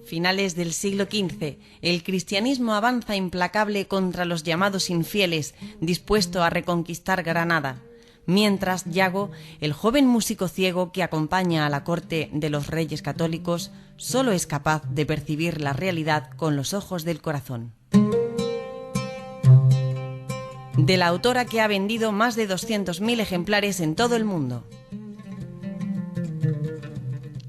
Finales del siglo XV, el cristianismo avanza implacable contra los llamados infieles, dispuesto a reconquistar Granada. Mientras, Yago, el joven músico ciego que acompaña a la corte de los reyes católicos, solo es capaz de percibir la realidad con los ojos del corazón. De la autora que ha vendido más de 200.000 ejemplares en todo el mundo.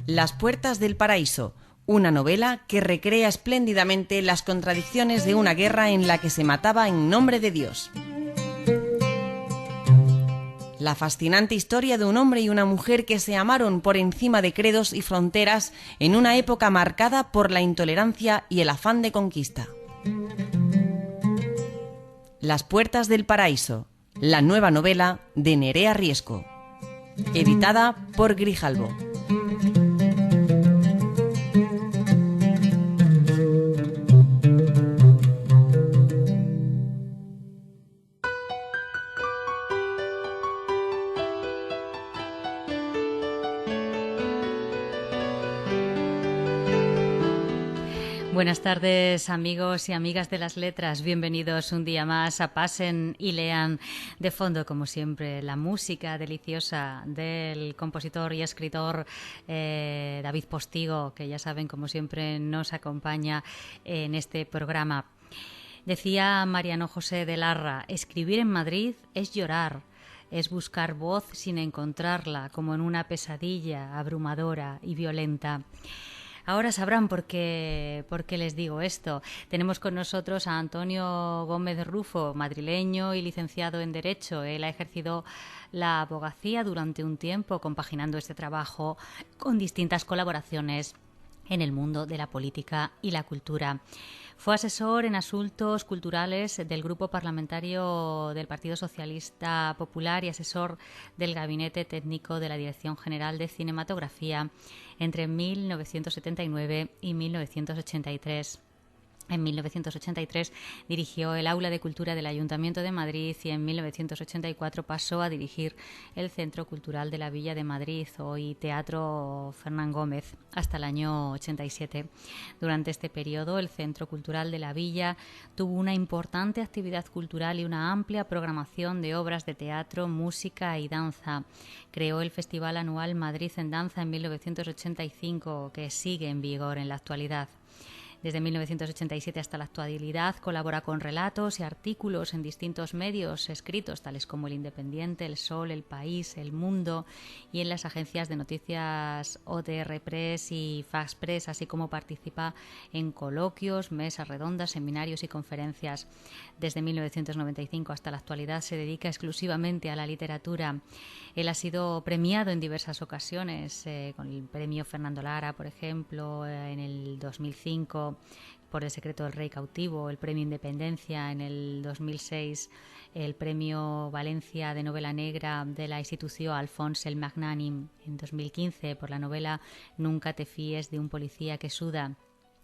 Las puertas del paraíso, una novela que recrea espléndidamente las contradicciones de una guerra en la que se mataba en nombre de Dios. La fascinante historia de un hombre y una mujer que se amaron por encima de credos y fronteras en una época marcada por la intolerancia y el afán de conquista. Las puertas del paraíso, la nueva novela de Nerea Riesco, editada por Grijalbo. Buenas tardes, amigos y amigas de las letras. Bienvenidos un día más a Pasen y Lean. De fondo, como siempre, la música deliciosa del compositor y escritor David Postigo, que ya saben, como siempre, nos acompaña en este programa. Decía Mariano José de Larra, escribir en Madrid es llorar. Es buscar voz sin encontrarla, como en una pesadilla abrumadora y violenta. Ahora sabrán por qué les digo esto. Tenemos con nosotros a Antonio Gómez Rufo, madrileño y licenciado en Derecho. Él ha ejercido la abogacía durante un tiempo, compaginando este trabajo con distintas colaboraciones en el mundo de la política y la cultura. Fue asesor en asuntos culturales del Grupo Parlamentario del Partido Socialista Popular y asesor del Gabinete Técnico de la Dirección General de Cinematografía entre 1979 y 1983. En 1983 dirigió el Aula de Cultura del Ayuntamiento de Madrid y en 1984 pasó a dirigir el Centro Cultural de la Villa de Madrid, hoy Teatro Fernán Gómez, hasta el año 87. Durante este periodo, el Centro Cultural de la Villa tuvo una importante actividad cultural y una amplia programación de obras de teatro, música y danza. Creó el Festival Anual Madrid en Danza en 1985, que sigue en vigor en la actualidad. Desde 1987 hasta la actualidad colabora con relatos y artículos en distintos medios escritos, tales como El Independiente, El Sol, El País, El Mundo, y en las agencias de noticias OTR Press y Fax Press, así como participa en coloquios, mesas redondas, seminarios y conferencias. Desde 1995 hasta la actualidad se dedica exclusivamente a la literatura. Él ha sido premiado en diversas ocasiones, con el premio Fernando Lara, por ejemplo, en el 2005, por El secreto del rey cautivo, el premio Independencia en el 2006, el premio Valencia de novela negra de la institución Alfons el Magnànim en 2015 por la novela Nunca te fíes de un policía que suda.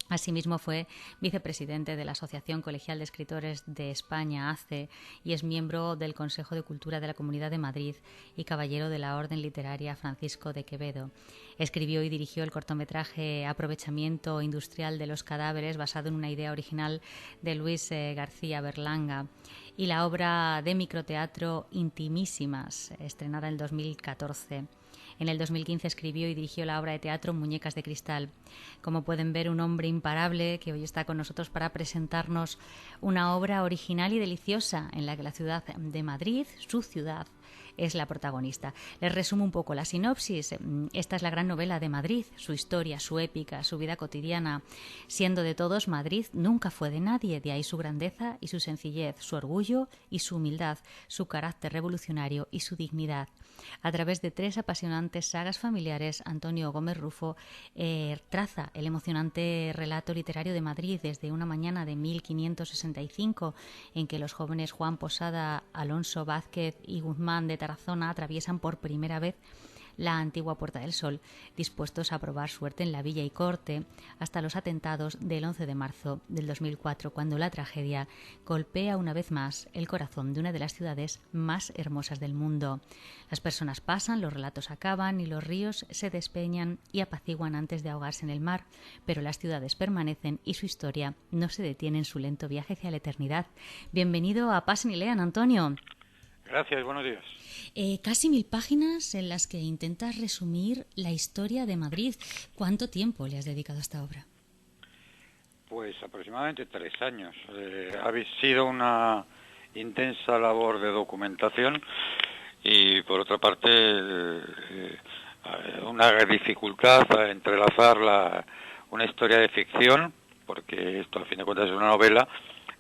Asimismo fue vicepresidente de la Asociación Colegial de Escritores de España, ACE, y es miembro del Consejo de Cultura de la Comunidad de Madrid y caballero de la Orden Literaria Francisco de Quevedo. Escribió y dirigió el cortometraje Aprovechamiento Industrial de los Cadáveres, basado en una idea original de Luis García Berlanga, y la obra de microteatro Intimísimas, estrenada en el 2014. En el 2015 escribió y dirigió la obra de teatro Muñecas de Cristal. Como pueden ver, un hombre imparable que hoy está con nosotros para presentarnos una obra original y deliciosa en la que la ciudad de Madrid, su ciudad, es la protagonista. Les resumo un poco la sinopsis. Esta es la gran novela de Madrid, su historia, su épica, su vida cotidiana. Siendo de todos, Madrid nunca fue de nadie, de ahí su grandeza y su sencillez, su orgullo y su humildad, su carácter revolucionario y su dignidad. A través de 3 apasionantes sagas familiares, Antonio Gómez Rufo traza el emocionante relato literario de Madrid desde una mañana de 1565, en que los jóvenes Juan Posada, Alonso Vázquez y Guzmán de Tarazona atraviesan por primera vez la antigua Puerta del Sol, dispuestos a probar suerte en la villa y corte, hasta los atentados del 11 de marzo del 2004, cuando la tragedia golpea una vez más el corazón de una de las ciudades más hermosas del mundo. Las personas pasan, los relatos acaban y los ríos se despeñan y apaciguan antes de ahogarse en el mar, pero las ciudades permanecen y su historia no se detiene en su lento viaje hacia la eternidad. Bienvenido a Pasen y Lean, Antonio. Gracias, buenos días. Casi 1000 páginas en las que intentas resumir la historia de Madrid. ¿Cuánto tiempo le has dedicado a esta obra? Pues aproximadamente 3 años. Ha sido una intensa labor de documentación y, por otra parte, una dificultad a entrelazar una historia de ficción, porque esto, al fin de cuentas, es una novela,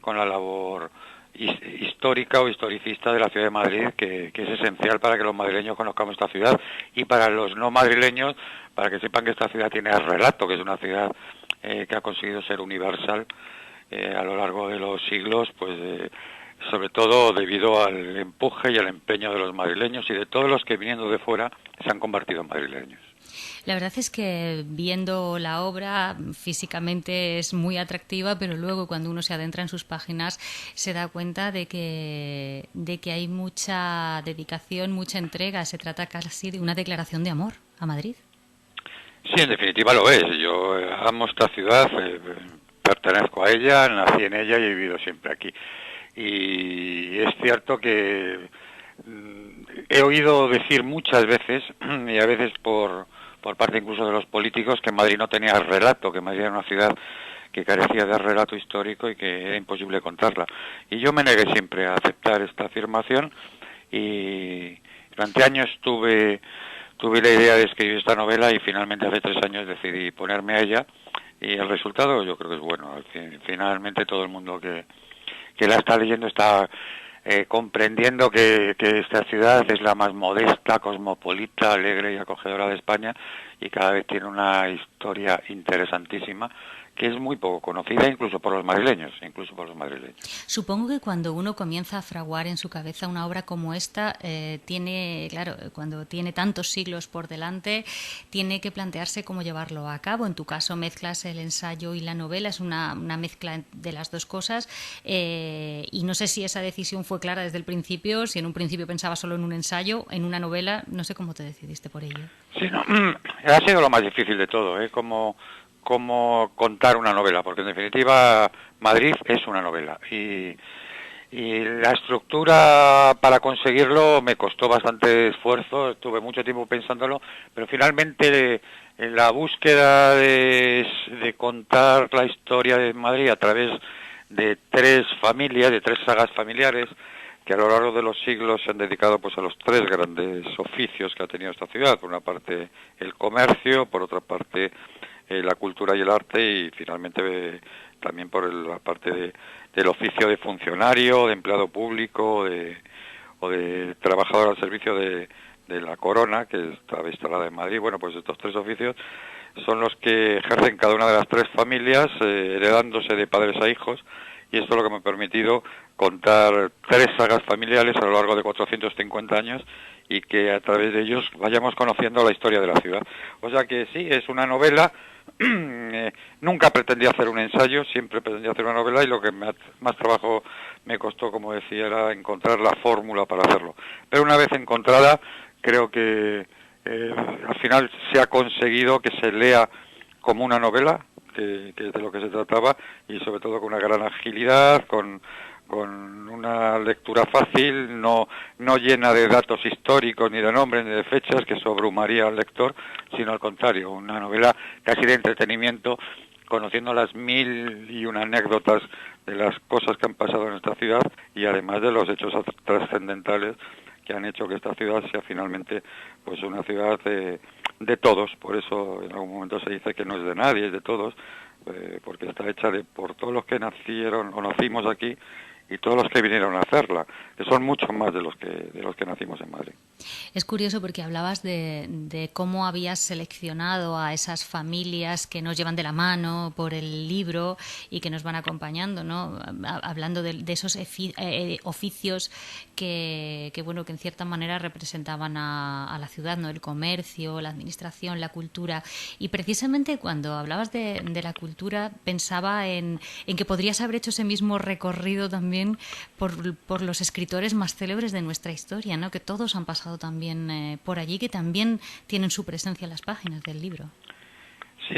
con la labor histórica o historicista de la ciudad de Madrid, que es esencial para que los madrileños conozcamos esta ciudad, y para los no madrileños, para que sepan que esta ciudad tiene relato, que es una ciudad que ha conseguido ser universal a lo largo de los siglos, pues sobre todo debido al empuje y al empeño de los madrileños y de todos los que, viniendo de fuera, se han convertido en madrileños. La verdad es que viendo la obra físicamente es muy atractiva, pero luego cuando uno se adentra en sus páginas se da cuenta de que hay mucha dedicación, mucha entrega. Se trata casi de una declaración de amor a Madrid. Sí, en definitiva lo es. Yo amo esta ciudad, pertenezco a ella, nací en ella y he vivido siempre aquí. Y es cierto que he oído decir muchas veces, y a veces por parte incluso de los políticos, que Madrid no tenía relato, que Madrid era una ciudad que carecía de relato histórico y que era imposible contarla. Y yo me negué siempre a aceptar esta afirmación, y durante años tuve la idea de escribir esta novela, y finalmente hace 3 años decidí ponerme a ella, y el resultado yo creo que es bueno. Finalmente todo el mundo que la está leyendo está comprendiendo que esta ciudad es la más modesta, cosmopolita, alegre y acogedora de España, y cada vez tiene una historia interesantísima que es muy poco conocida incluso por los madrileños. Supongo que cuando uno comienza a fraguar en su cabeza una obra como esta, cuando tiene tantos siglos por delante, tiene que plantearse cómo llevarlo a cabo. En tu caso mezclas el ensayo y la novela, es una mezcla de las dos cosas, y no sé si esa decisión fue clara desde el principio, si en un principio pensabas solo en un ensayo, en una novela, no sé cómo te decidiste por ello. Sí, no, ha sido lo más difícil de todo, cómo contar una novela, porque en definitiva Madrid es una novela, y la estructura para conseguirlo me costó bastante esfuerzo, estuve mucho tiempo pensándolo, pero finalmente en la búsqueda de contar la historia de Madrid a través de 3 familias, de 3 sagas familiares, que a lo largo de los siglos se han dedicado pues a los 3 grandes oficios que ha tenido esta ciudad: por una parte el comercio, por otra parte la cultura y el arte, y finalmente también por la parte del oficio de funcionario, de empleado público o de trabajador al servicio de la corona, que estaba instalada en Madrid. Bueno, pues estos 3 oficios son los que ejercen cada una de las 3 familias, heredándose de padres a hijos, y esto es lo que me ha permitido contar 3 sagas familiares a lo largo de 450 años, y que a través de ellos vayamos conociendo la historia de la ciudad. O sea que sí, es una novela. Nunca pretendí hacer un ensayo, siempre pretendí hacer una novela, y lo que más trabajo me costó, como decía, era encontrar la fórmula para hacerlo. Pero una vez encontrada, creo que al final se ha conseguido que se lea como una novela, que es de lo que se trataba, y sobre todo con una gran agilidad, con una lectura fácil, no llena de datos históricos, ni de nombres, ni de fechas, que sobrehumaría al lector, sino al contrario, una novela casi de entretenimiento, conociendo las 1001 anécdotas de las cosas que han pasado en esta ciudad, y además de los hechos trascendentales que han hecho que esta ciudad sea finalmente pues una ciudad de todos. Por eso en algún momento se dice que no es de nadie, es de todos, porque está hecha por todos los que nacieron o nacimos aquí, y todos los que vinieron a hacerla, que son muchos más de los que nacimos en Madrid. Es curioso porque hablabas de cómo habías seleccionado a esas familias que nos llevan de la mano por el libro y que nos van acompañando, ¿no? Hablando de esos oficios que en cierta manera representaban a la ciudad, ¿no? El comercio, la administración, la cultura. Y precisamente cuando hablabas de la cultura pensaba en que podrías haber hecho ese mismo recorrido también por los escritores más célebres de nuestra historia, ¿no? Que todos han pasado también por allí, que también tienen su presencia en las páginas del libro. Sí,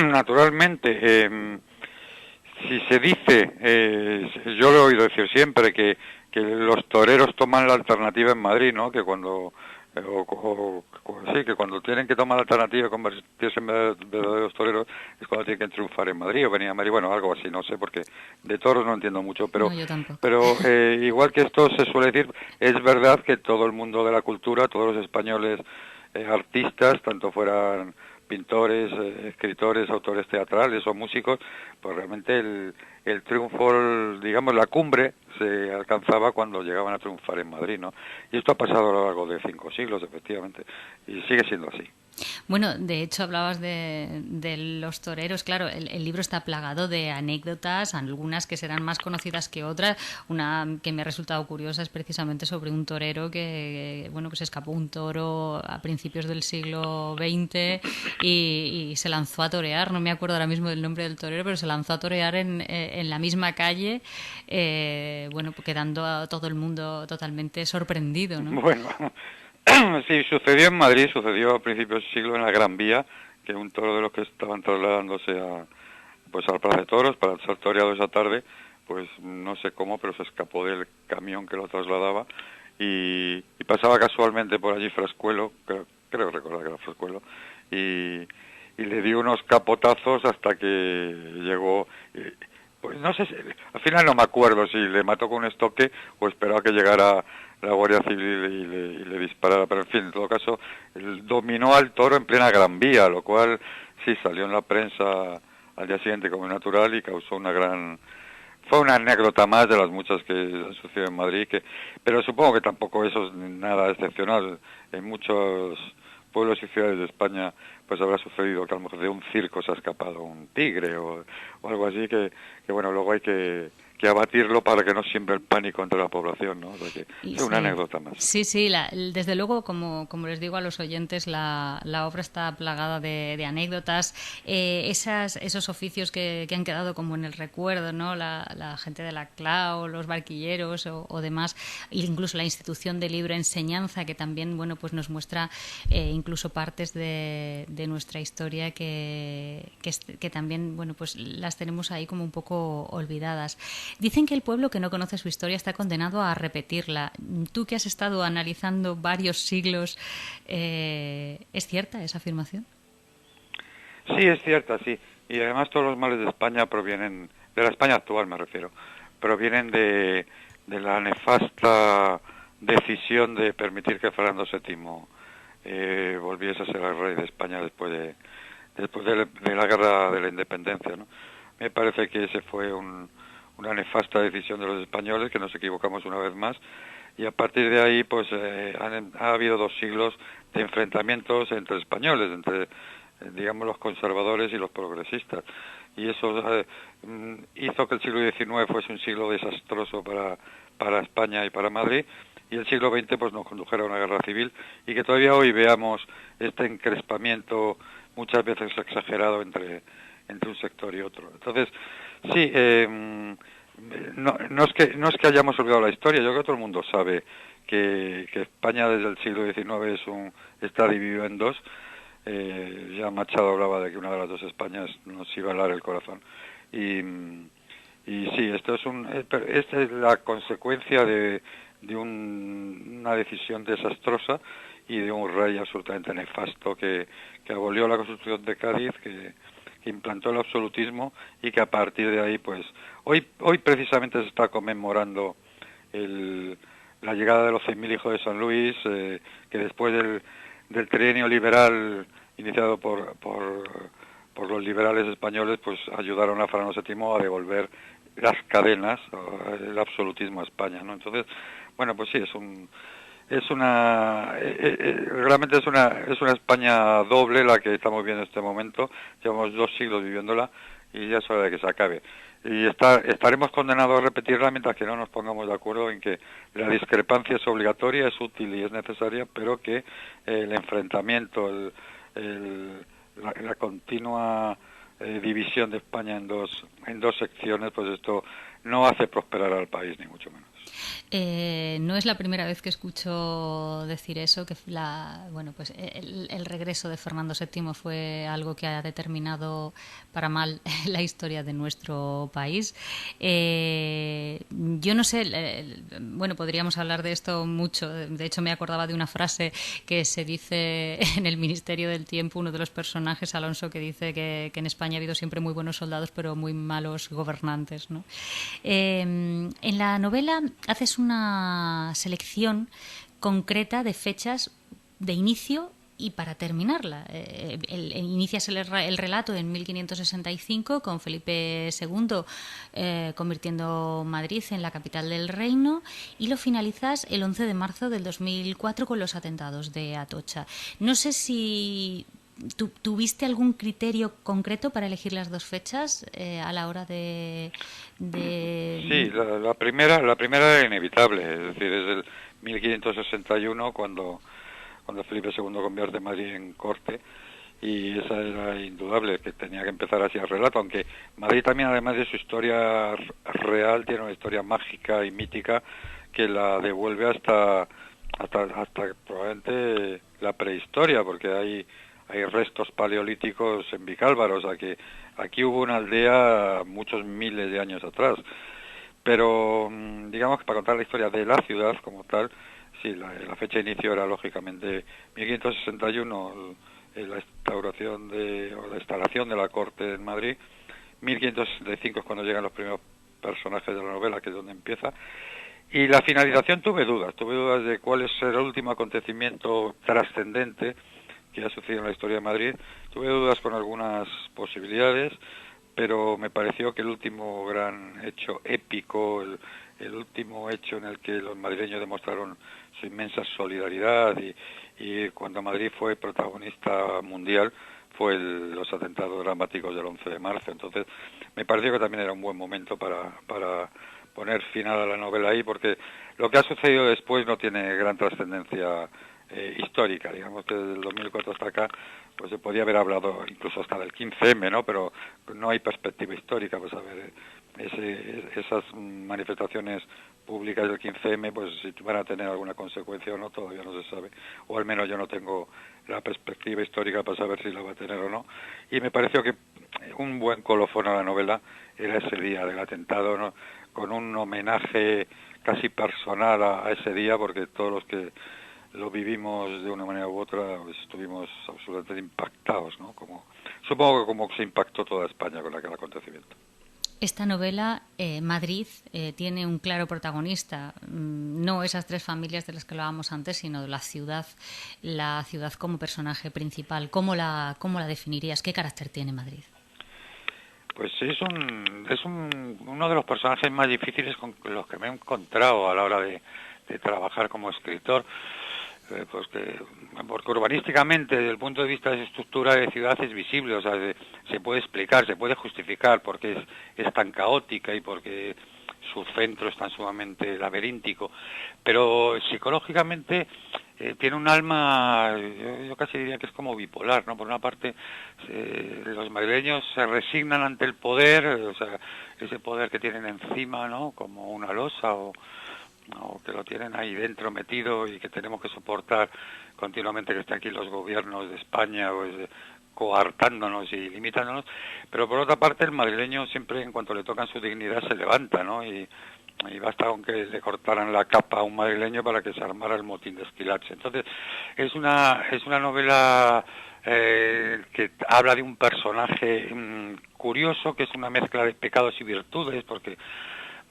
naturalmente. Si se dice, yo lo he oído decir siempre, que los toreros toman la alternativa en Madrid, ¿no? Que cuando que cuando tienen que tomar la alternativa y convertirse en verdaderos toreros es cuando tienen que triunfar en Madrid o venir a Madrid, bueno, algo así, no sé, porque de toros no entiendo mucho, pero no, yo tampoco. Pero igual que esto se suele decir, es verdad que todo el mundo de la cultura, todos los españoles artistas, tanto fueran pintores, escritores, autores teatrales o músicos, pues realmente el triunfo, digamos, la cumbre se alcanzaba cuando llegaban a triunfar en Madrid, ¿no? Y esto ha pasado a lo largo de 5 siglos, efectivamente, y sigue siendo así. Bueno, de hecho hablabas de los toreros, claro, el libro está plagado de anécdotas, algunas que serán más conocidas que otras. Una que me ha resultado curiosa es precisamente sobre un torero que se escapó un toro a principios del siglo XX y se lanzó a torear, no me acuerdo ahora mismo del nombre del torero, pero se lanzó a torear en la misma calle, quedando a todo el mundo totalmente sorprendido, ¿no? Bueno, sí, sucedió en Madrid, sucedió a principios del siglo en la Gran Vía, que un toro de los que estaban trasladándose al Plaza de Toros para ser toreado esa tarde, pues no sé cómo, pero se escapó del camión que lo trasladaba y pasaba casualmente por allí Frascuelo, creo recordar que era Frascuelo, y le dio unos capotazos hasta que llegó... Pues no sé, al final no me acuerdo si le mató con un estoque o esperaba que llegara la Guardia Civil y le disparara, pero en fin, en todo caso, él dominó al toro en plena Gran Vía, lo cual sí salió en la prensa al día siguiente como natural y causó fue una anécdota más de las muchas que han sucedido en Madrid, pero supongo que tampoco eso es nada excepcional. En muchos pueblos y ciudades de España pues habrá sucedido que a lo mejor de un circo se ha escapado un tigre o algo así que luego hay que abatirlo para que no siembre el pánico entre la población, ¿no? O sea que es una anécdota más. Sí, desde luego, como les digo a los oyentes, la obra está plagada de anécdotas, esos oficios que han quedado como en el recuerdo, ¿no? La gente de la CLAO, los barquilleros o demás, incluso la institución de libre enseñanza que también, nos muestra incluso partes de nuestra historia que también, las tenemos ahí como un poco olvidadas. Dicen que el pueblo que no conoce su historia está condenado a repetirla. Tú que has estado analizando varios siglos, ¿es cierta esa afirmación? Sí, es cierta, sí. Y además todos los males de España provienen, de la España actual me refiero, provienen de la nefasta decisión de permitir que Fernando VII volviese a ser el rey de España después de la guerra de la independencia, ¿no? Me parece que ese fue una nefasta decisión de los españoles, que nos equivocamos una vez más, y a partir de ahí pues ha habido 2 siglos de enfrentamientos entre españoles, entre digamos los conservadores y los progresistas, y eso hizo que el siglo XIX fuese un siglo desastroso para España y para Madrid, y el siglo XX pues nos condujera a una guerra civil, y que todavía hoy veamos este encrespamiento muchas veces exagerado entre un sector y otro. Entonces, sí, no es que hayamos olvidado la historia, yo creo que todo el mundo sabe que España desde el siglo XIX está dividido en 2. Ya Machado hablaba de que una de las 2 Españas nos iba a helar el corazón. Y sí, esta es la consecuencia de una decisión desastrosa y de un rey absolutamente nefasto que abolió la Constitución de Cádiz, que implantó el absolutismo y que a partir de ahí, pues, hoy precisamente se está conmemorando la llegada de los 100.000 hijos de San Luis, que después del trienio liberal iniciado por los liberales españoles, pues ayudaron a Fernando VII a devolver las cadenas, el absolutismo a España, ¿no? Entonces, bueno, pues sí, realmente es una España doble la que estamos viendo en este momento. Llevamos 2 siglos viviéndola y ya es hora de que se acabe. Y estaremos condenados a repetirla mientras que no nos pongamos de acuerdo en que la discrepancia es obligatoria, es útil y es necesaria, pero que el enfrentamiento, la continua división de España en dos secciones, pues esto no hace prosperar al país, ni mucho menos. No es la primera vez que escucho decir eso, que pues el regreso de Fernando VII fue algo que ha determinado para mal la historia de nuestro país. Yo no sé, bueno, podríamos hablar de esto mucho. De hecho, me acordaba de una frase que se dice en el Ministerio del Tiempo, uno de los personajes, Alonso, que dice que en España ha habido siempre muy buenos soldados, pero muy malos gobernantes, ¿no? En la novela haces una selección concreta de fechas de inicio y para terminarla. Inicias el relato en 1565 con Felipe II convirtiendo Madrid en la capital del reino y lo finalizas el 11 de marzo del 2004 con los atentados de Atocha. No sé si ¿tuviste algún criterio concreto para elegir las dos fechas a la hora de...? Sí, la primera era inevitable, es decir, es el 1561 cuando Felipe II convierte Madrid en corte, y esa era indudable, que tenía que empezar así el relato, aunque Madrid también, además de su historia real, tiene una historia mágica y mítica que la devuelve hasta probablemente la prehistoria, porque hay restos paleolíticos en Vicálvaro, o sea que aquí hubo una aldea muchos miles de años atrás. Pero digamos que para contar la historia de la ciudad como tal, sí, la fecha de inicio era lógicamente 1561, la instauración o la instalación de la corte en Madrid. 1565 es cuando llegan los primeros personajes de la novela, que es donde empieza. Y la finalización tuve dudas de cuál es el último acontecimiento trascendente que ha sucedido en la historia de Madrid. Tuve dudas con algunas posibilidades, pero me pareció que el último gran hecho épico, el último hecho en el que los madrileños demostraron su inmensa solidaridad y cuando Madrid fue protagonista mundial, fue los atentados dramáticos del 11 de marzo. Entonces, me pareció que también era un buen momento para poner final a la novela ahí, porque lo que ha sucedido después no tiene gran trascendencia histórica. Digamos que desde el 2004 hasta acá pues se podía haber hablado incluso hasta del 15M, ¿no? Pero no hay perspectiva histórica. Pues a ver, esas manifestaciones públicas del 15M, pues si van a tener alguna consecuencia o no, todavía no se sabe, o al menos yo no tengo la perspectiva histórica para saber si la va a tener o no. Y me pareció que un buen colofón a la novela era ese día del atentado, ¿no? Con un homenaje casi personal a ese día, porque todos los que lo vivimos de una manera u otra, pues estuvimos absolutamente impactados, ¿no? Supongo que como se impactó toda España con aquel acontecimiento. Esta novela, Madrid, tiene un claro protagonista, no esas tres familias de las que hablábamos antes, sino la ciudad como personaje principal. ¿Cómo la definirías? ¿Qué carácter tiene Madrid? Pues es uno de los personajes más difíciles con los que me he encontrado a la hora de trabajar como escritor. Porque urbanísticamente, desde el punto de vista de su estructura de ciudad, es visible, o sea, se puede explicar, se puede justificar porque es tan caótica y porque su centro es tan sumamente laberíntico, pero psicológicamente tiene un alma, yo casi diría que es como bipolar, ¿no? Por una parte, los madrileños se resignan ante el poder, o sea, ese poder que tienen encima, ¿no? Como una losa o que lo tienen ahí dentro metido y que tenemos que soportar continuamente que estén aquí los gobiernos de España pues, coartándonos y limitándonos, pero por otra parte el madrileño siempre en cuanto le tocan su dignidad se levanta, ¿no? Y basta con que le cortaran la capa a un madrileño para que se armara el motín de Esquilache. Entonces es una novela que habla de un personaje curioso, que es una mezcla de pecados y virtudes, porque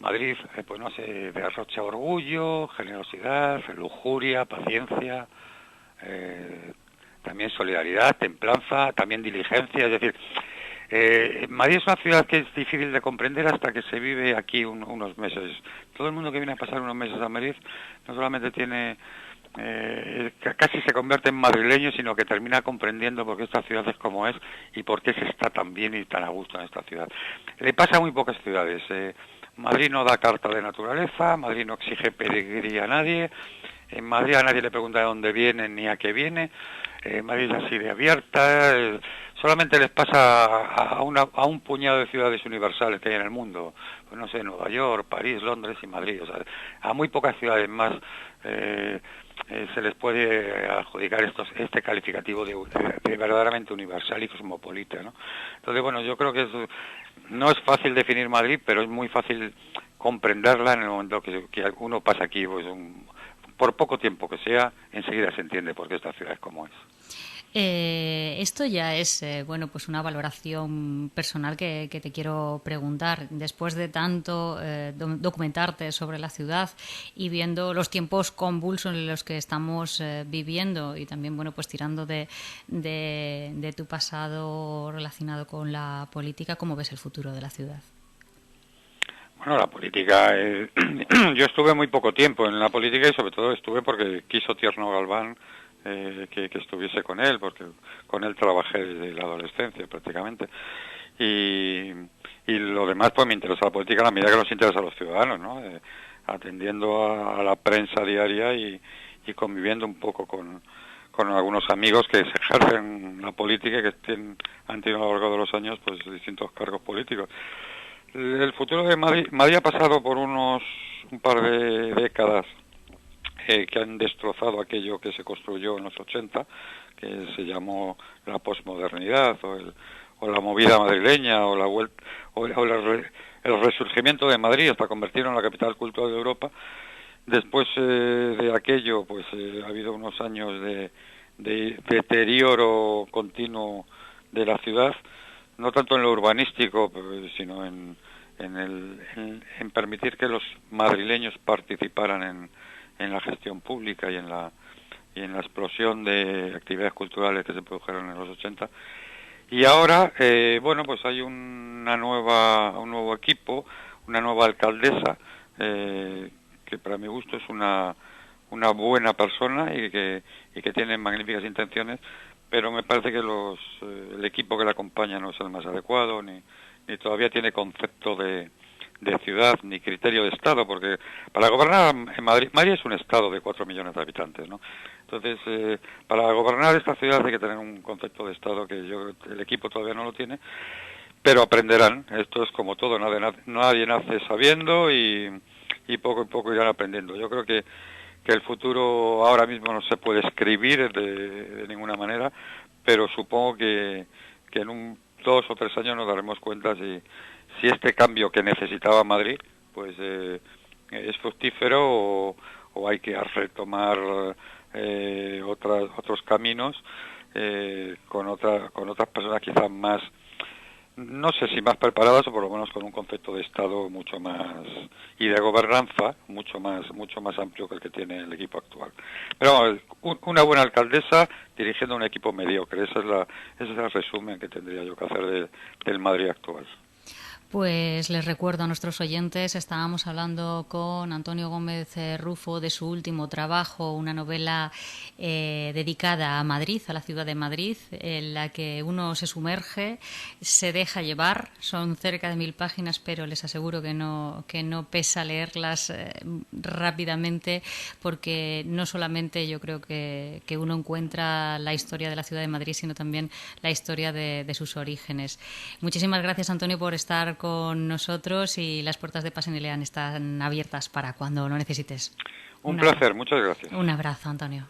Madrid, pues no sé, derrocha orgullo, generosidad, lujuria, paciencia, también solidaridad, templanza, también diligencia, es decir, Madrid es una ciudad que es difícil de comprender hasta que se vive aquí unos meses. Todo el mundo que viene a pasar unos meses a Madrid no solamente tiene... casi se convierte en madrileño, sino que termina comprendiendo por qué esta ciudad es como es y por qué se está tan bien y tan a gusto en esta ciudad. Le pasa a muy pocas ciudades. Madrid no da carta de naturaleza, Madrid no exige pedigrí a nadie, en Madrid a nadie le pregunta de dónde viene ni a qué viene, Madrid es así de abierta, solamente les pasa a un puñado de ciudades universales que hay en el mundo, pues no sé, Nueva York, París, Londres y Madrid, o sea, a muy pocas ciudades más se les puede adjudicar este calificativo de verdaderamente universal y cosmopolita, ¿no? Entonces, bueno, yo creo que no es fácil definir Madrid, pero es muy fácil comprenderla en el momento que uno pasa aquí, pues por poco tiempo que sea, enseguida se entiende por qué esta ciudad es como es. Esto ya es bueno, pues una valoración personal que te quiero preguntar. Después de tanto documentarte sobre la ciudad y viendo los tiempos convulsos en los que estamos viviendo y también, bueno, pues tirando de tu pasado relacionado con la política, ¿cómo ves el futuro de la ciudad? Bueno, la política... yo estuve muy poco tiempo en la política y sobre todo estuve porque quiso Tierno Galván que estuviese con él, porque con él trabajé desde la adolescencia prácticamente. Y lo demás pues me interesa la política en la medida que nos interesa a los ciudadanos, ¿no? Atendiendo a la prensa diaria y conviviendo un poco con algunos amigos que se ejercen la política y que han tenido a lo largo de los años pues distintos cargos políticos. El futuro de Madrid ha pasado por un par de décadas que han destrozado aquello que se construyó en los 80, que se llamó la posmodernidad o la movida madrileña o la vuelta el resurgimiento de Madrid hasta convertirlo en la capital cultural de Europa. Después de aquello, pues ha habido unos años de deterioro continuo de la ciudad, no tanto en lo urbanístico, sino en permitir que los madrileños participaran en la gestión pública y en la explosión de actividades culturales que se produjeron en los 80. Y ahora, bueno, pues hay un nuevo equipo, una nueva alcaldesa, que para mi gusto es una buena persona y que tiene magníficas intenciones, pero me parece que el equipo que la acompaña no es el más adecuado, ni todavía tiene concepto de ciudad ni criterio de Estado, porque para gobernar en Madrid es un Estado de 4 millones de habitantes, ¿no? Entonces, para gobernar esta ciudad hay que tener un concepto de Estado que el equipo todavía no lo tiene, pero aprenderán. Esto es como todo, nadie nace sabiendo y poco a poco irán aprendiendo. Yo creo que el futuro ahora mismo no se puede escribir de ninguna manera, pero supongo que en 2 o 3 años nos daremos cuenta si este cambio que necesitaba Madrid pues es fructífero o hay que retomar otros caminos con otras personas quizás más, no sé si más preparadas o por lo menos con un concepto de Estado mucho más y de gobernanza mucho más amplio que el que tiene el equipo actual. Pero una buena alcaldesa dirigiendo un equipo mediocre, ese es el resumen que tendría yo que hacer del Madrid actual. Pues les recuerdo a nuestros oyentes, estábamos hablando con Antonio Gómez Rufo de su último trabajo, una novela dedicada a Madrid, a la ciudad de Madrid, en la que uno se sumerge, se deja llevar. Son cerca de 1000 páginas, pero les aseguro que no pesa leerlas rápidamente, porque no solamente yo creo que uno encuentra la historia de la ciudad de Madrid, sino también la historia de sus orígenes. Muchísimas gracias, Antonio, por estar con nosotros, y las puertas de Pasen y Lean están abiertas para cuando lo necesites. Un placer, muchas gracias. Un abrazo, Antonio.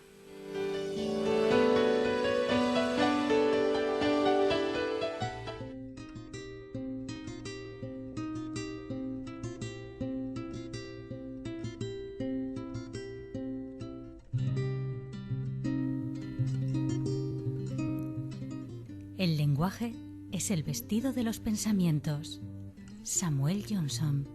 El lenguaje es el vestido de los pensamientos. Samuel Johnson.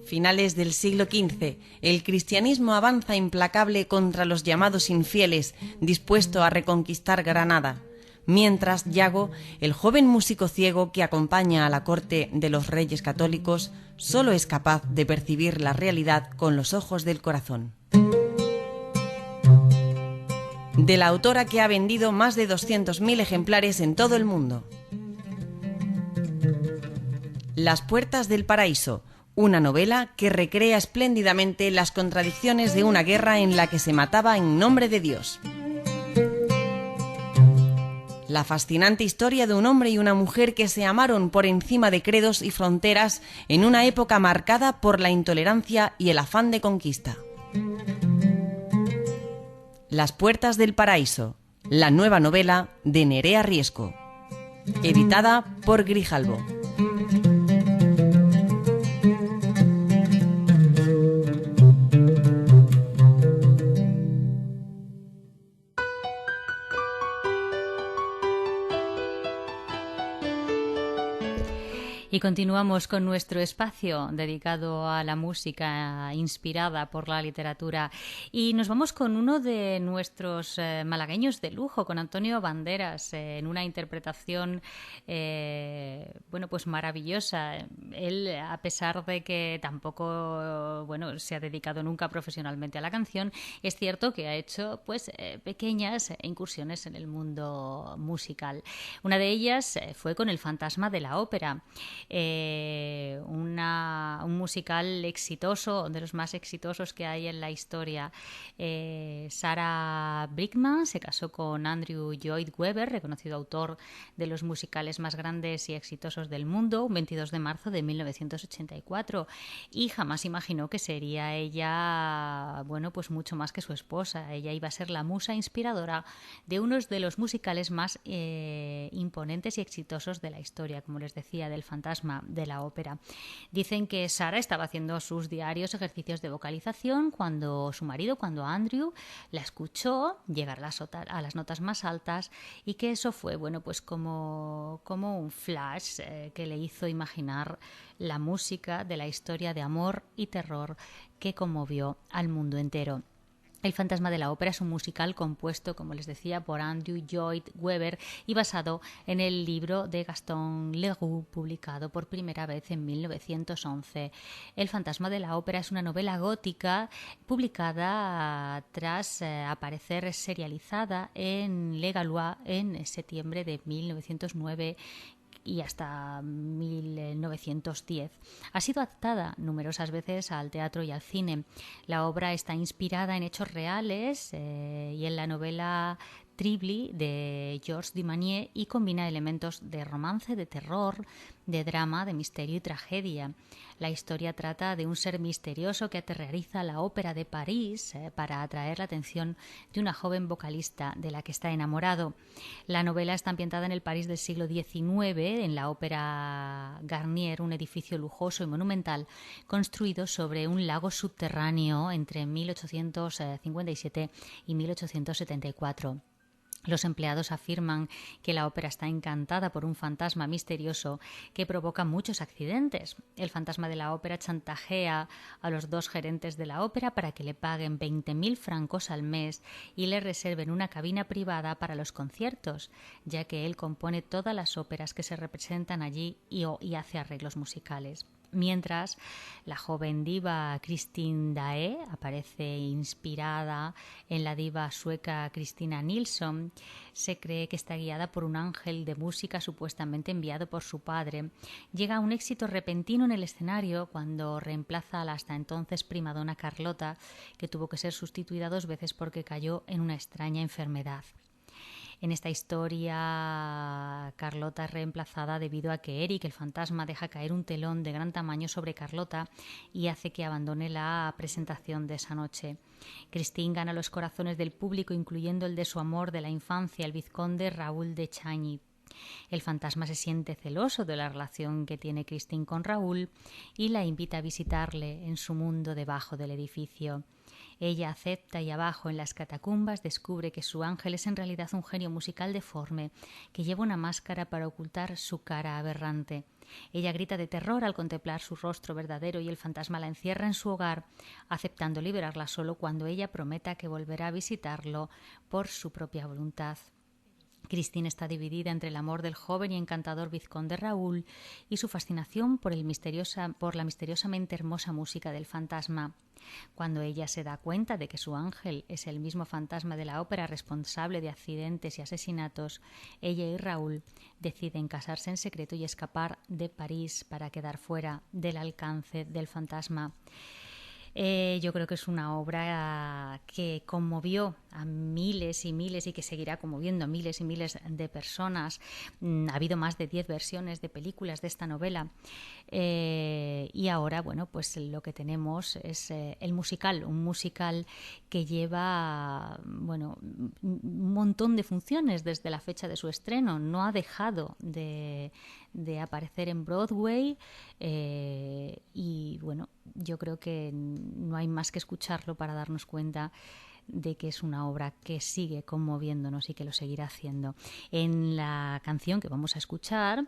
Finales del siglo XV, el cristianismo avanza implacable contra los llamados infieles, dispuesto a reconquistar Granada. Mientras Yago, el joven músico ciego que acompaña a la corte de los reyes católicos, solo es capaz de percibir la realidad con los ojos del corazón. De la autora que ha vendido más de 200.000 ejemplares en todo el mundo. Las puertas del paraíso, una novela que recrea espléndidamente las contradicciones de una guerra en la que se mataba en nombre de Dios. La fascinante historia de un hombre y una mujer que se amaron por encima de credos y fronteras en una época marcada por la intolerancia y el afán de conquista. Las puertas del paraíso, la nueva novela de Nerea Riesco, editada por Grijalbo. Y continuamos con nuestro espacio dedicado a la música inspirada por la literatura. Y nos vamos con uno de nuestros malagueños de lujo, con Antonio Banderas, en una interpretación pues maravillosa. Él, a pesar de que tampoco se ha dedicado nunca profesionalmente a la canción, es cierto que ha hecho pequeñas incursiones en el mundo musical. Una de ellas fue con El fantasma de la ópera. Un musical exitoso, de los más exitosos que hay en la historia. Sarah Brightman se casó con Andrew Lloyd Webber, reconocido autor de los musicales más grandes y exitosos del mundo, un 22 de marzo de 1984, y jamás imaginó que sería ella, mucho más que su esposa. Ella iba a ser la musa inspiradora de uno de los musicales más imponentes y exitosos de la historia, como les decía, del fantasma de la ópera. Dicen que Sara estaba haciendo sus diarios ejercicios de vocalización cuando su marido, cuando Andrew, la escuchó llegar a las notas más altas, y que eso fue como un flash que le hizo imaginar la música de la historia de amor y terror que conmovió al mundo entero. El fantasma de la ópera es un musical compuesto, como les decía, por Andrew Lloyd Webber y basado en el libro de Gaston Leroux, publicado por primera vez en 1911. El fantasma de la ópera es una novela gótica publicada tras aparecer serializada en Le Gaulois en septiembre de 1909 y hasta 1910. Ha sido adaptada numerosas veces al teatro y al cine. La obra está inspirada en hechos reales y en la novela Tribly de Georges Dumanier, y combina elementos de romance, de terror, de drama, de misterio y tragedia. La historia trata de un ser misterioso que aterroriza la ópera de París para atraer la atención de una joven vocalista de la que está enamorado. La novela está ambientada en el París del siglo XIX, en la ópera Garnier, un edificio lujoso y monumental construido sobre un lago subterráneo entre 1857 y 1874. Los empleados afirman que la ópera está encantada por un fantasma misterioso que provoca muchos accidentes. El fantasma de la ópera chantajea a los dos gerentes de la ópera para que le paguen 20.000 francos al mes y le reserven una cabina privada para los conciertos, ya que él compone todas las óperas que se representan allí y hace arreglos musicales. Mientras, la joven diva Christine Dae aparece inspirada en la diva sueca Christina Nilsson. Se cree que está guiada por un ángel de música supuestamente enviado por su padre. Llega a un éxito repentino en el escenario cuando reemplaza a la hasta entonces primadona Carlota, que tuvo que ser sustituida 2 veces porque cayó en una extraña enfermedad. En esta historia, Carlota es reemplazada debido a que Eric, el fantasma, deja caer un telón de gran tamaño sobre Carlota y hace que abandone la presentación de esa noche. Christine gana los corazones del público, incluyendo el de su amor de la infancia, el vizconde Raúl de Chagny. El fantasma se siente celoso de la relación que tiene Christine con Raúl y la invita a visitarle en su mundo debajo del edificio. Ella acepta y abajo en las catacumbas descubre que su ángel es en realidad un genio musical deforme que lleva una máscara para ocultar su cara aberrante. Ella grita de terror al contemplar su rostro verdadero y el fantasma la encierra en su hogar, aceptando liberarla solo cuando ella prometa que volverá a visitarlo por su propia voluntad. Christine está dividida entre el amor del joven y encantador vizconde Raúl y su fascinación por la misteriosamente hermosa música del fantasma. Cuando ella se da cuenta de que su ángel es el mismo fantasma de la ópera responsable de accidentes y asesinatos, ella y Raúl deciden casarse en secreto y escapar de París para quedar fuera del alcance del fantasma. Yo creo que es una obra que conmovió a miles y miles y que seguirá conmoviendo a miles y miles de personas. Ha habido más de 10 versiones de películas de esta novela y ahora, bueno, pues lo que tenemos es el musical, un musical que lleva, bueno, un montón de funciones desde la fecha de su estreno. No ha dejado de aparecer en Broadway y bueno, yo creo que no hay más que escucharlo para darnos cuenta de que es una obra que sigue conmoviéndonos y que lo seguirá haciendo. En la canción que vamos a escuchar,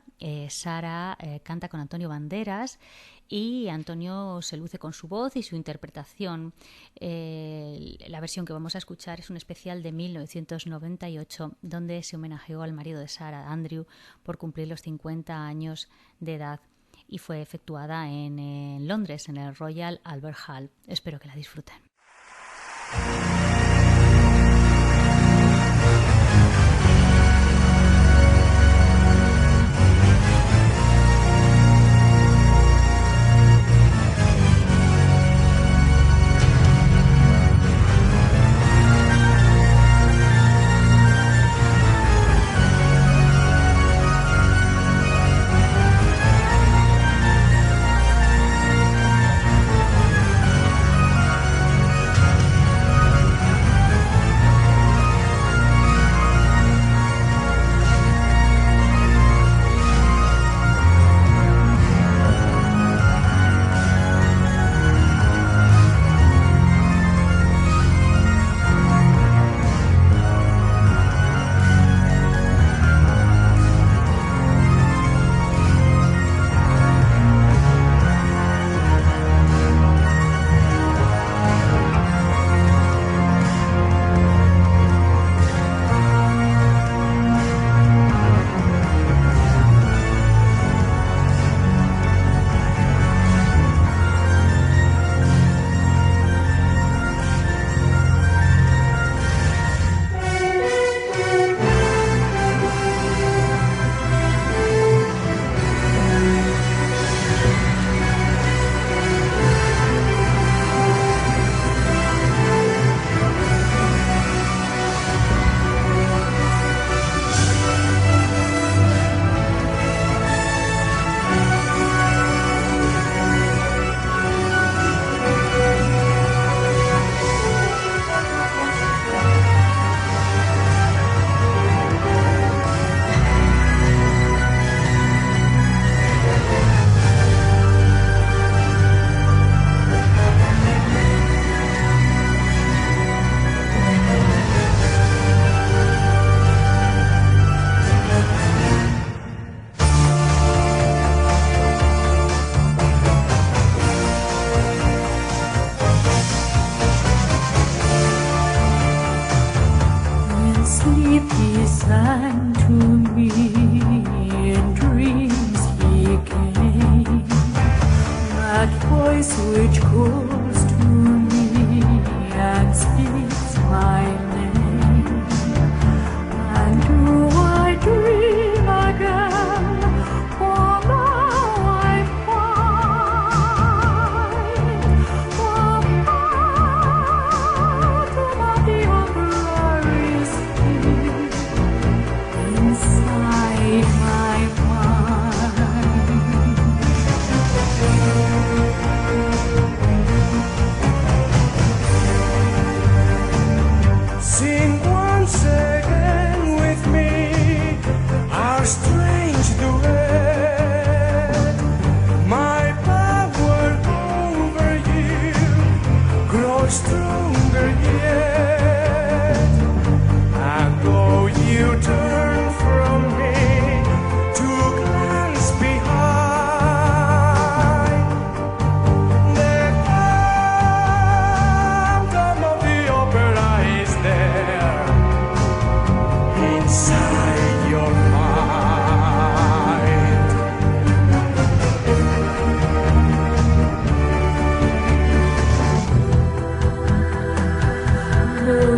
Sara canta con Antonio Banderas y Antonio se luce con su voz y su interpretación. La versión que vamos a escuchar es un especial de 1998 donde se homenajeó al marido de Sara, Andrew, por cumplir los 50 años de edad y fue efectuada en Londres, en el Royal Albert Hall. Espero que la disfruten. Strong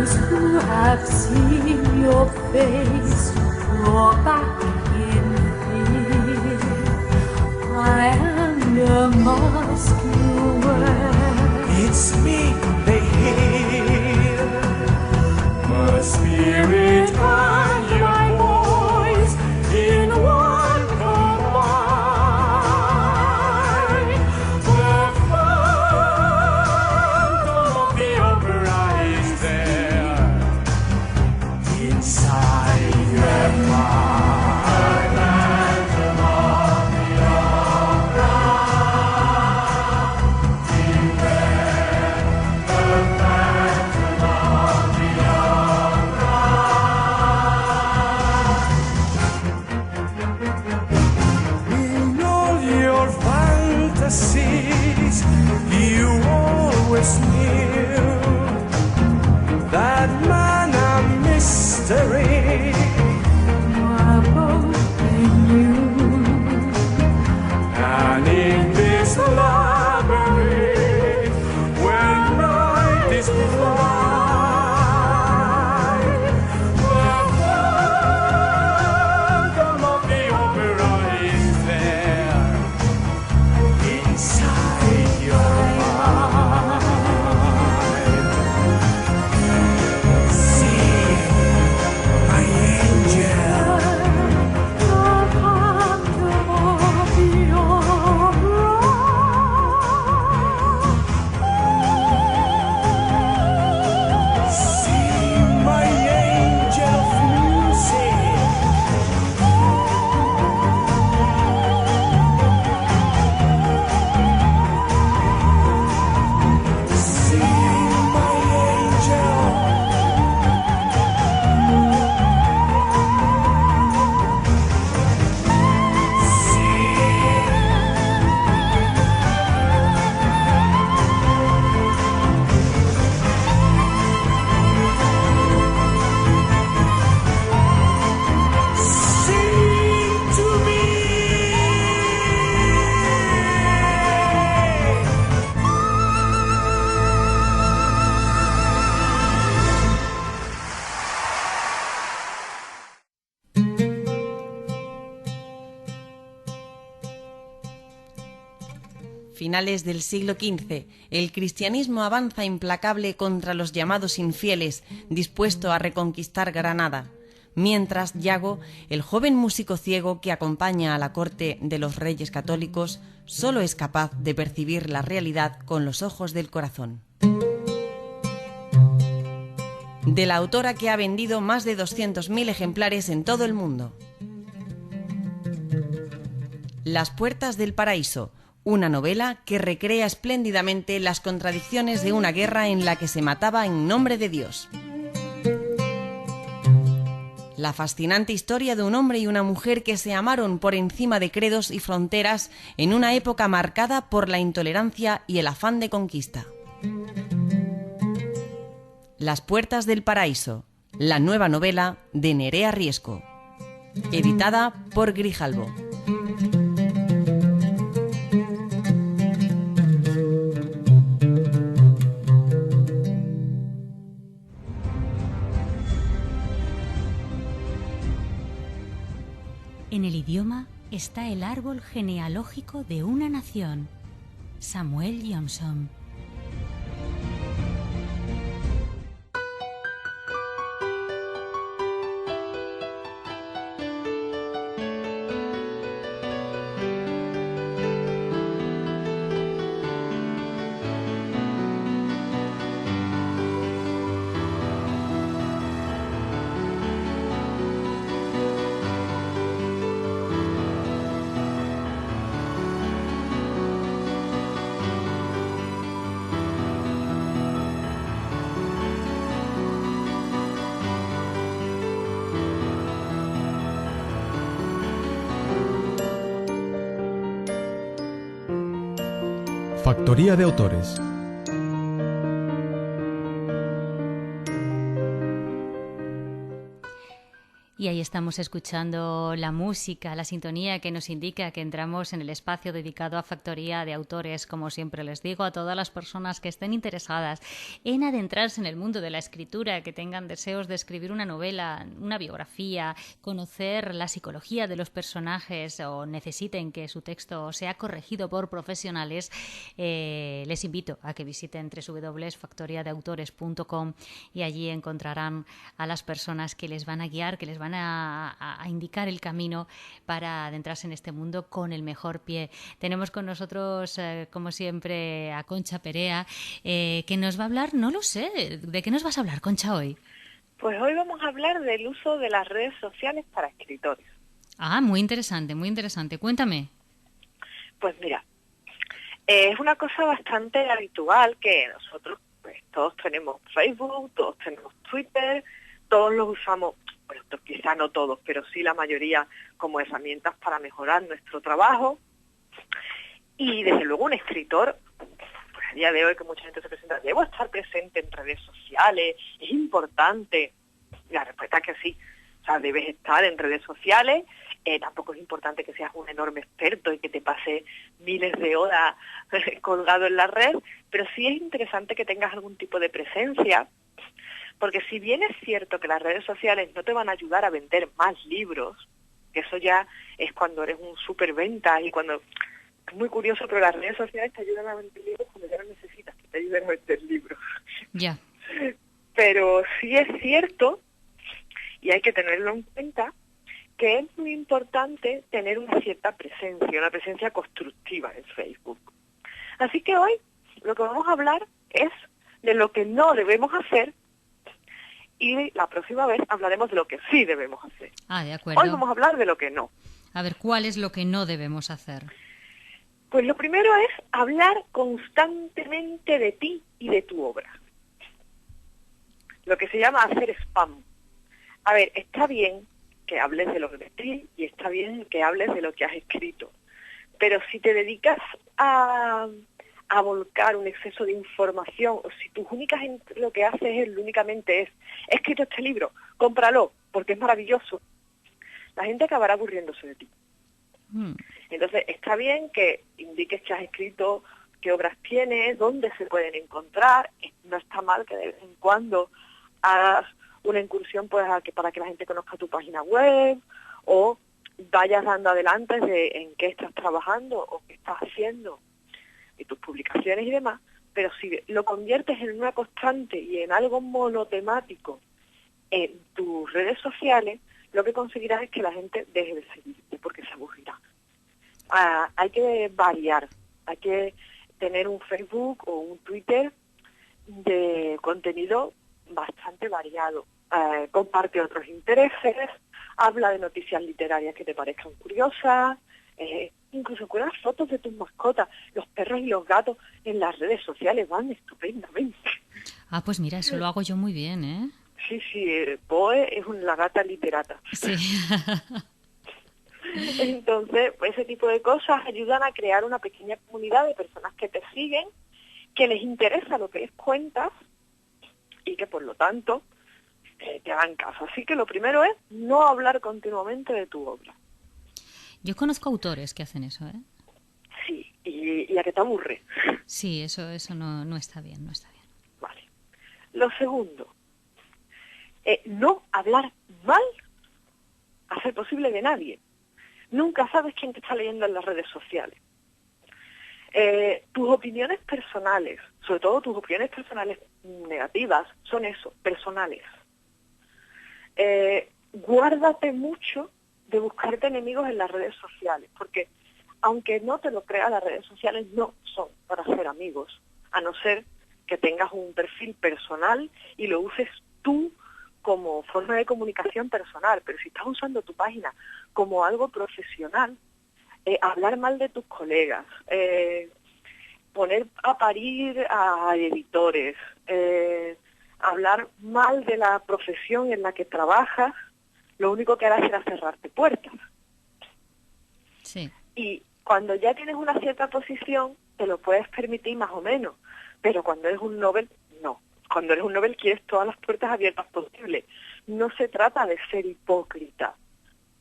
those who have seen your face draw back in fear. I am the mask you wear. It's me they hear. My spirit and my voice in one combine. The phantom of the opera is there inside your mind. You always knew that man a mystery. Both in you. And in this labyrinth, when night is bright, the phantom of the opera is there inside your mind. See, my angel. The phantom of the opera. See, my angel of music. See, my angel. Sing to me. Finales del siglo XV, el cristianismo avanza implacable contra los llamados infieles, dispuesto a reconquistar Granada. Mientras Yago, el joven músico ciego que acompaña a la corte de los reyes católicos, solo es capaz de percibir la realidad con los ojos del corazón. De la autora que ha vendido más de 200.000 ejemplares en todo el mundo. Las puertas del paraíso, una novela que recrea espléndidamente las contradicciones de una guerra en la que se mataba en nombre de Dios. La fascinante historia de un hombre y una mujer que se amaron por encima de credos y fronteras en una época marcada por la intolerancia y el afán de conquista. Las puertas del paraíso, la nueva novela de Nerea Riesco, editada por Grijalbo. En el idioma está el árbol genealógico de una nación. Samuel Johnson. Factoría de autores. Y ahí estamos escuchando la música, la sintonía que nos indica que entramos en el espacio dedicado a Factoría de Autores. Como siempre les digo a todas las personas que estén interesadas en adentrarse en el mundo de la escritura, que tengan deseos de escribir una novela, una biografía, conocer la psicología de los personajes o necesiten que su texto sea corregido por profesionales, les invito a que visiten www.factoriadeautores.com y allí encontrarán a las personas que les van a guiar, que les van a indicar el camino para adentrarse en este mundo con el mejor pie. Tenemos con nosotros, como siempre, a Concha Perea, que nos va a hablar, no lo sé, ¿de qué nos vas a hablar, Concha, hoy? Pues hoy vamos a hablar del uso de las redes sociales para escritores. Ah, muy interesante, muy interesante. Cuéntame. Pues mira, es una cosa bastante habitual que nosotros, pues todos tenemos Facebook, todos tenemos Twitter, todos los usamos, bueno, quizá no todos, pero sí la mayoría como herramientas para mejorar nuestro trabajo. Y desde luego un escritor, pues a día de hoy que mucha gente se presenta, ¿debo estar presente en redes sociales? ¿Es importante? La respuesta es que sí. O sea, debes estar en redes sociales. Tampoco es importante que seas un enorme experto y que te pase miles de horas colgado en la red, pero sí es interesante que tengas algún tipo de presencia, porque si bien es cierto que las redes sociales no te van a ayudar a vender más libros, que eso ya es cuando eres un superventa y cuando... Es muy curioso, pero las redes sociales te ayudan a vender libros cuando ya no necesitas que te ayuden a vender libros. Ya. Pero sí es cierto, y hay que tenerlo en cuenta, que es muy importante tener una cierta presencia, una presencia constructiva en Facebook. Así que hoy lo que vamos a hablar es de lo que no debemos hacer y la próxima vez hablaremos de lo que sí debemos hacer. Ah, de acuerdo. Hoy vamos a hablar de lo que no. A ver, ¿cuál es lo que no debemos hacer? Pues lo primero es hablar constantemente de ti y de tu obra. Lo que se llama hacer spam. A ver, está bien que hables de lo de ti y está bien que hables de lo que has escrito. Pero si te dedicas a volcar un exceso de información, o si tus únicas lo que haces únicamente es, he escrito este libro, cómpralo, porque es maravilloso, la gente acabará aburriéndose de ti. Entonces, está bien que indiques que has escrito, qué obras tienes, dónde se pueden encontrar. No está mal que de vez en cuando hagas una incursión pues para que la gente conozca tu página web o vayas dando adelantes de en qué estás trabajando o qué estás haciendo y tus publicaciones y demás, pero si lo conviertes en una constante y en algo monotemático en tus redes sociales, lo que conseguirás es que la gente deje de seguirte porque se aburrirá. Hay que variar, hay que tener un Facebook o un Twitter de contenido bastante variado. Comparte otros intereses, habla de noticias literarias que te parezcan curiosas, incluso cuelga fotos de tus mascotas. Los perros y los gatos en las redes sociales van estupendamente. Ah, pues mira, eso lo hago yo muy bien, ¿eh? Sí, Poe es la gata literata. Sí. Entonces, pues, ese tipo de cosas ayudan a crear una pequeña comunidad de personas que te siguen, que les interesa lo que les cuentas y que por lo tanto te hagan caso. Así que lo primero es no hablar continuamente de tu obra. Yo conozco autores que hacen eso, ¿eh? Sí, y a que te aburre. Sí, eso no está bien, no está bien. Vale. Lo segundo, no hablar mal a ser posible de nadie. Nunca sabes quién te está leyendo en las redes sociales. Tus opiniones personales, sobre todo tus opiniones personales negativas, son eso, personales. Guárdate mucho de buscarte enemigos en las redes sociales, porque aunque no te lo creas, las redes sociales no son para ser amigos, a no ser que tengas un perfil personal y lo uses tú como forma de comunicación personal, pero si estás usando tu página como algo profesional, hablar mal de tus colegas, poner a parir a editores, hablar mal de la profesión en la que trabajas, lo único que hará será cerrarte puertas. Sí. Y cuando ya tienes una cierta posición, te lo puedes permitir más o menos, pero cuando eres un Nobel, no. Cuando eres un Nobel quieres todas las puertas abiertas posibles, no se trata de ser hipócrita.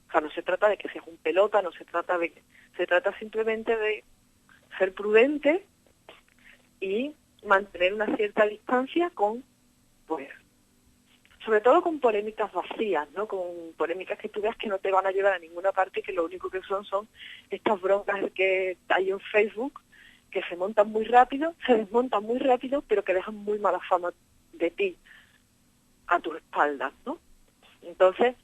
O sea, no se trata de que seas un pelota, no se trata de... Se trata simplemente de ser prudente y mantener una cierta distancia con, pues, sobre todo con polémicas vacías, ¿no? Con polémicas que tú veas que no te van a llevar a ninguna parte y que lo único que son estas broncas que hay en Facebook, que se montan muy rápido, se desmontan muy rápido, pero que dejan muy mala fama de ti a tus espaldas, ¿no? Entonces,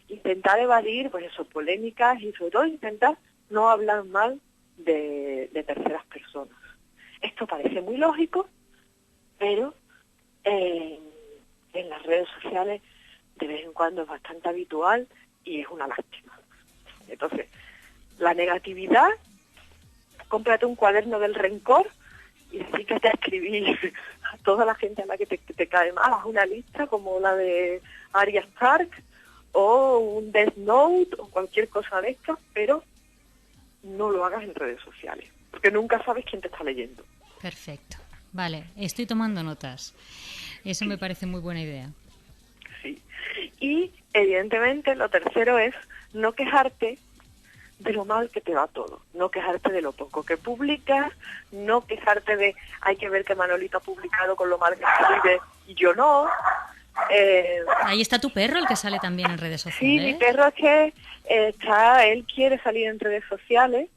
intentar evadir, pues eso, polémicas y sobre todo intentar no hablar mal de terceras personas. Esto parece muy lógico, pero en las redes sociales de vez en cuando es bastante habitual y es una lástima. Entonces, la negatividad, cómprate un cuaderno del rencor y dedícate a escribir a toda la gente a la que te cae mal. Haz una lista como la de Arya Stark o un Death Note o cualquier cosa de estas, pero no lo hagas en redes sociales, porque nunca sabes quién te está leyendo. Perfecto. Vale, estoy tomando notas. Eso me parece muy buena idea. Sí. Y, evidentemente, lo tercero es no quejarte de lo mal que te va todo, no quejarte de lo poco que publicas, no quejarte de hay que ver que Manolito ha publicado con lo mal que escribe y yo no. Ahí está tu perro, el que sale también en redes Sí, sociales. mi perro es que él quiere salir en redes sociales,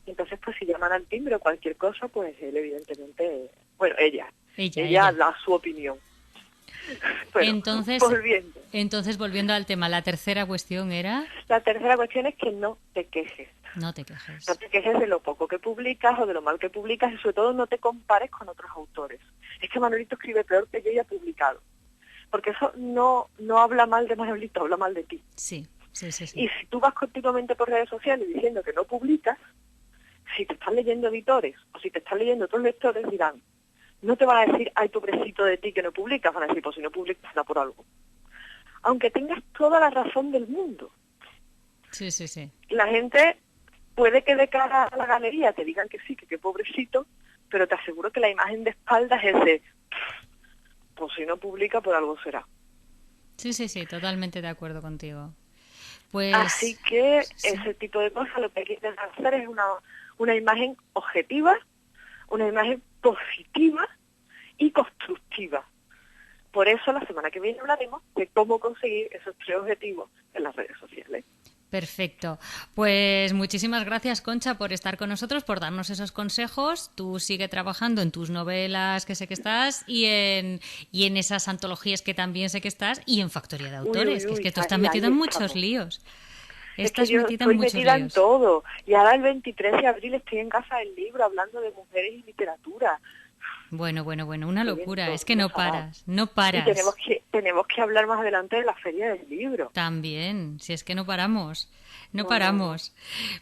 y entonces pues si llaman al timbre o cualquier cosa, pues él evidentemente, bueno, ella da su opinión. Bueno, entonces, volviendo al tema, la tercera cuestión era... La tercera cuestión es que no te quejes. No te quejes. No te quejes de lo poco que publicas o de lo mal que publicas y sobre todo no te compares con otros autores. Es que Manolito escribe peor que yo y ha publicado. Porque eso no habla mal de Manolito, habla mal de ti. Sí. Y si tú vas continuamente por redes sociales diciendo que no publicas, si te están leyendo editores o si te están leyendo otros lectores dirán, no te van a decir, ay, pobrecito de ti que no publicas, van a decir, pues si no publicas será por algo. Aunque tengas toda la razón del mundo. Sí. La gente puede que de cara a la galería te digan que sí, que qué pobrecito, pero te aseguro que la imagen de espaldas es de, pues si no publica por algo será. Sí, totalmente de acuerdo contigo. Pues, así que ese tipo de cosas lo que hay que intentar hacer es una imagen objetiva, una imagen positiva y constructiva. Por eso la semana que viene hablaremos de cómo conseguir esos 3 objetivos en las redes sociales. Perfecto. Pues muchísimas gracias, Concha, por estar con nosotros, por darnos esos consejos. Tú sigue trabajando en tus novelas, que sé que estás, y en esas antologías que también sé que estás, y en Factoría de Autores, que es que tú estás metido en muchos líos. Estás metida en muchos líos. En todo. Y ahora el 23 de abril estoy en Casa del Libro hablando de mujeres y literatura. Bueno, una locura. Es que no paras. Y tenemos que hablar más adelante de la Feria del Libro. También, si es que no paramos. No paramos.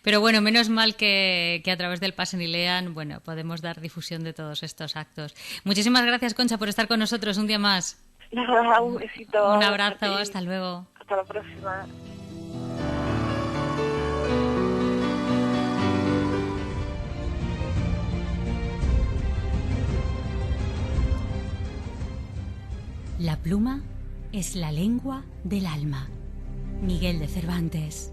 Pero bueno, menos mal que a través del Pasen y Lean, bueno, podemos dar difusión de todos estos actos. Muchísimas gracias, Concha, por estar con nosotros un día más. Nada, un besito. Un abrazo, hasta luego. Hasta la próxima. La pluma es la lengua del alma. Miguel de Cervantes.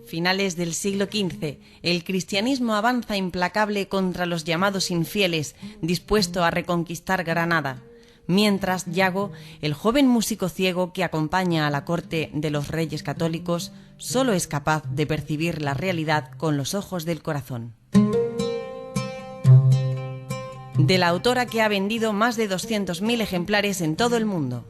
Finales del siglo XV, el cristianismo avanza implacable contra los llamados infieles, dispuesto a reconquistar Granada. Mientras Yago, el joven músico ciego que acompaña a la corte de los reyes católicos, solo es capaz de percibir la realidad con los ojos del corazón. De la autora que ha vendido más de 200.000 ejemplares en todo el mundo.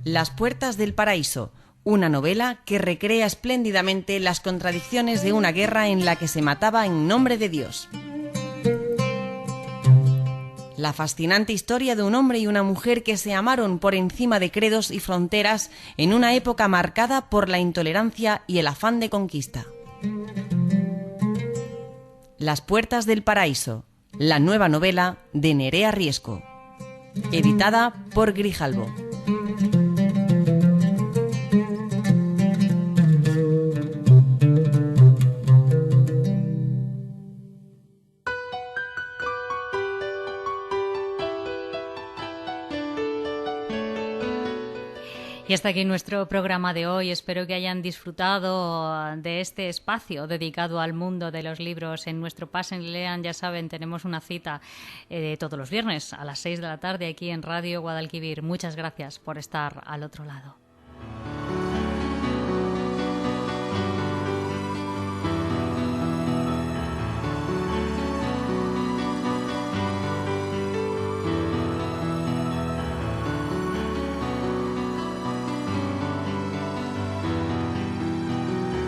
Las puertas del paraíso, una novela que recrea espléndidamente las contradicciones de una guerra en la que se mataba en nombre de Dios. La fascinante historia de un hombre y una mujer que se amaron por encima de credos y fronteras en una época marcada por la intolerancia y el afán de conquista. Las puertas del paraíso, la nueva novela de Nerea Riesco, editada por Grijalbo. Y hasta aquí nuestro programa de hoy. Espero que hayan disfrutado de este espacio dedicado al mundo de los libros en nuestro Pasen y Lean. Ya saben, tenemos una cita todos los viernes a las 6 de la tarde aquí en Radio Guadalquivir. Muchas gracias por estar al otro lado.